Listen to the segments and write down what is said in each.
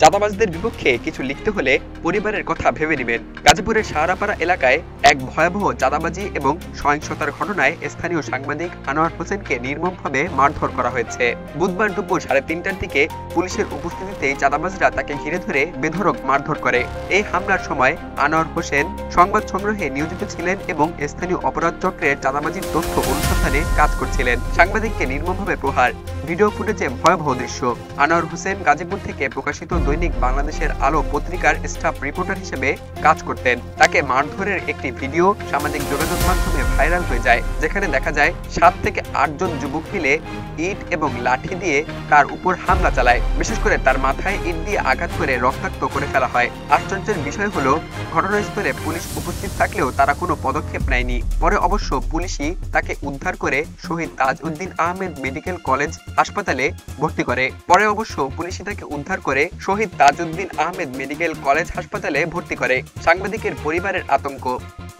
চাঁদাবাজদের বিপক্ষে কিছু লিখতে হলে পরিবারের কথা ভেবে নেবেন। গাজীপুরের সাহারাপাড়া এলাকায় এক ভয়াবহ চাঁদাবাজি এবং সহিংসতার ঘটনায় স্থানীয় সাংবাদিক আনোয়ার হোসেনকে নির্মমভাবে মারধর করা হয়েছে। বুধবার দুপুর 3:30টার দিকে পুলিশের উপস্থিতিতেই চাঁদাবাজরা তাকে ঘিরে ধরে বেধড়ক মারধর করে। এই হামলার সময় আনোয়ার হোসেন সংবাদ সংগ্রহে নিয়োজিত ছিলেন এবং স্থানীয় অপরাধ চক্রের চাঁদাবাজির তথ্য অনুসন্ধানে কাজ করছিলেন। সাংবাদিককে নির্মমভাবে প্রহার, ভিডিও ফুটেজে ভয়াবহ দৃশ্য। আনোয়ার হোসেন গাজীপুর থেকে প্রকাশিত দৈনিক বাংলাদেশের আলো পত্রিকার স্টাফ রিপোর্টার হিসেবে কাজ করতেন। তাকে মারধরের একটি ভিডিও সামাজিক যোগাযোগ মাধ্যমে ভাইরাল হয়ে যায়, যেখানে দেখা যায় 7 থেকে 8 জন যুবক মিলে ইট এবং লাঠি দিয়ে তার উপর হামলা চালায়। বিশেষ করে তার মাথায় ইট দিয়ে আঘাত করে রক্তাক্ত করে ফেলা হয়। আশ্চর্যের বিষয় হলো, ঘটনাস্থলে পুলিশ উপস্থিত থাকলেও তারা কোনো পদক্ষেপ নেয়নি। পরে অবশ্য পুলিশই তাকে উদ্ধার করে শহীদ তাজউদ্দিন আহমেদ মেডিকেল কলেজ হাসপাতালে ভর্তি করে। সাংবাদিকের পরিবারের আতঙ্ক,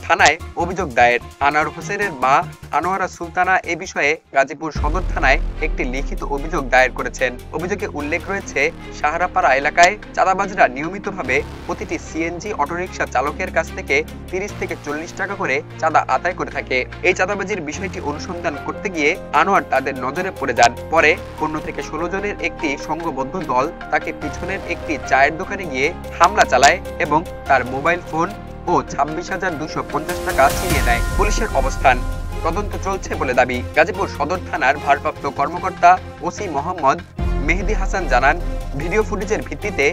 থানায় অভিযোগ দায়ের। আনোয়ার হোসেনের মা আনোয়ারা সুলতানা এ বিষয়ে গাজীপুর সদর থানায় একটি লিখিত অভিযোগ দায়ের করেছেন। অভিযোগে উল্লেখ রয়েছে, সাহারাপাড়া এলাকায় চাঁদাবাজরা নিয়মিতভাবে প্রতিটি সিএনজি অটোরিকশা চালকের কাছ থেকে 30 থেকে 40 টাকা করে চাঁদা আদায় করে থাকে। এই চাঁদাবাজির বিষয়টি অনুসন্ধান করতে গিয়ে আনোয়ার তাদের নজরে পড়ে যান। পরে 15 থেকে 16 জনের একটি সংঘবদ্ধ দল তাকে পিছনের একটি চায়ের দোকানে গিয়ে হামলা চালায় এবং তার মোবাইল ফোন ও 26,250 টাকা ছিনিয়ে নেয়। পুলিশের অবস্থান, তদন্ত চলছে বলে দাবি। গাজীপুর সদর থানার ভারপ্রাপ্ত কর্মকর্তা ওসি মোহাম্মদ মেহেদি হাসান জানান, ভিডিও ফুটেজের ভিত্তিতে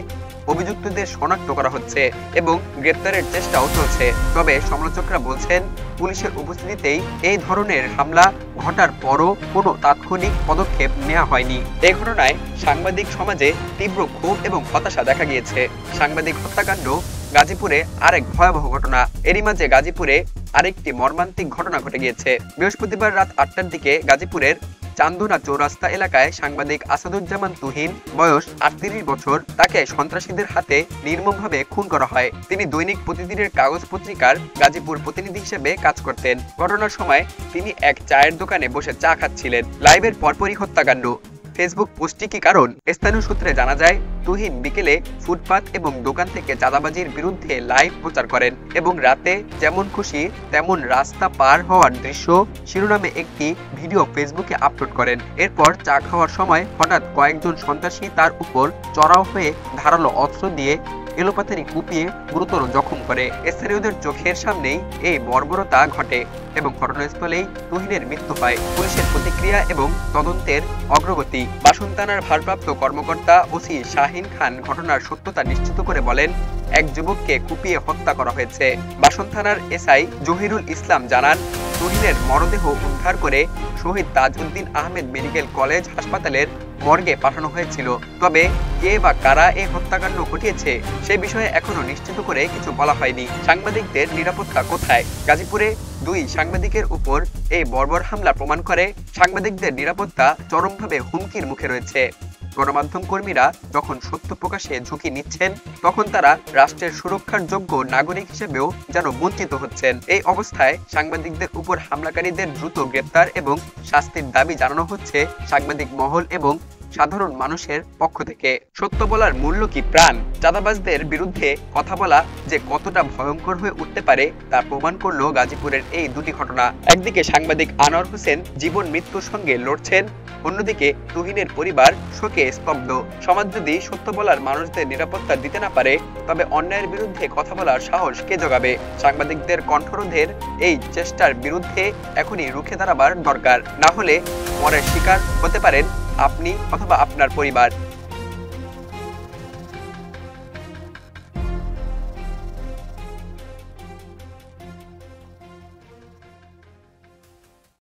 অভিযুক্তদের শনাক্ত করা হচ্ছে এবং গ্রেপ্তারের চেষ্টাও চলছে। তবে সমালোচকরা বলছেন, পুলিশের উপস্থিতিতেই এই ধরনের হামলা ঘটার পরও কোনো তাৎক্ষণিক পদক্ষেপ নেওয়া হয়নি। এই ঘটনায় সাংবাদিক সমাজে তীব্র ক্ষোভ এবং হতাশা দেখা গিয়েছে। সাংবাদিক হত্যাকাণ্ড গাজীপুরে আরেক ভয়াবহ ঘটনা। এরই মাঝে গাজীপুরে আরেকটি মর্মান্তিক ঘটনা ঘটে গিয়েছে। বৃহস্পতিবার রাত 8টার দিকে গাজীপুরের চান্দনা চৌরাস্তা এলাকায় সাংবাদিক আসাদুজ্জামান তুহিন, বয়স 38 বছর, তাকে সন্ত্রাসীদের হাতে নির্মমভাবে খুন করা হয়। তিনি দৈনিক প্রতিদিনের কাগজ পত্রিকার গাজীপুর প্রতিনিধি হিসেবে কাজ করতেন। ঘটনার সময় তিনি এক চায়ের দোকানে বসে চা খাচ্ছিলেন। লাইভের পরপরই হত্যাকাণ্ড। ফেসবুক পোস্টটি কি কারণ? স্থানীয় সূত্রে জানা যায়, তুহিন বিকেলে ফুটপাত এবং দোকান থেকে চাঁদাবাজির বিরুদ্ধে লাইভ প্রচার করেন এবং রাতে যেমন খুশি তেমন রাস্তা পার হওয়ার দৃশ্য শিরোনামে একটি ভিডিও ফেসবুকে আপলোড করেন। এরপর চা খাওয়ার সময় হঠাৎ কয়েকজন সন্ত্রাসী তার উপর চড়াও হয়ে ধারালো অস্ত্র দিয়ে এলোপাতাড়ি কুপিয়ে গুরুতর জখম করে। স্থানীয়দের চোখের সামনেই এই বর্বরতা ঘটে এবং ঘটনাস্থলেই তুহিনের মৃত্যু হয়। পুলিশের প্রতিক্রিয়া এবং তদন্তের অগ্রগতি। বাসন থানার ভারপ্রাপ্ত কর্মকর্তা ওসি শাহিন খান ঘটনার সত্যতা নিশ্চিত করে বলেন, এক যুবককে কুপিয়ে হত্যা করা হয়েছে। বাসন থানার এসআই জহিরুল ইসলাম জানান, তুহিনের মরদেহ উদ্ধার করে শহীদ তাজউদ্দিন আহমেদ মেডিকেল কলেজ হাসপাতালের মর্গে পাঠানো হয়েছিল। তবে কে বা কারা এই হত্যাকাণ্ড ঘটিয়েছে সে বিষয়ে এখনো নিশ্চিত করে কিছু বলা হয়নি। সাংবাদিকদের নিরাপত্তা কোথায়? গাজীপুরে 2 সাংবাদিকের উপর এই বর্বর হামলা প্রমাণ করে সাংবাদিকদের নিরাপত্তা চরমভাবে হুমকির মুখে রয়েছে। গণমাধ্যম কর্মীরা যখন সত্য প্রকাশে ঝুঁকি নিচ্ছেন, তখন তারা রাষ্ট্রের সুরক্ষার যোগ্য নাগরিক হিসেবেও যেন বঞ্চিত হচ্ছেন। এই অবস্থায় সাংবাদিকদের উপর হামলাকারীদের দ্রুত গ্রেপ্তার এবং শাস্তির দাবি জানানো হচ্ছে সাংবাদিক মহল এবং সাধারণ মানুষের পক্ষ থেকে। সত্য বলার মূল্য কি প্রাণ? চাঁদাবাজদের বিরুদ্ধে কথা বলা যে কতটা ভয়ঙ্কর হয়ে উঠতে পারে তা প্রমাণ করলো গাজীপুরের এই দুটি ঘটনা। একদিকে সাংবাদিক আনোয়ার হোসেন জীবন মৃত্যুর সঙ্গে লড়ছেন, অন্যদিকে তুহিনের পরিবার শোকে স্তব্ধ। সমাজ যদি সত্য বলার মানুষদের নিরাপত্তা দিতে না পারে, তবে অন্যায়ের বিরুদ্ধে কথা বলার সাহস কে জোগাবে? সাংবাদিকদের কণ্ঠরোধের এই চেষ্টার বিরুদ্ধে এখনই রুখে দাঁড়াবার দরকার। না হলে মরের শিকার হতে পারেন আপনি অথবা আপনার পরিবার।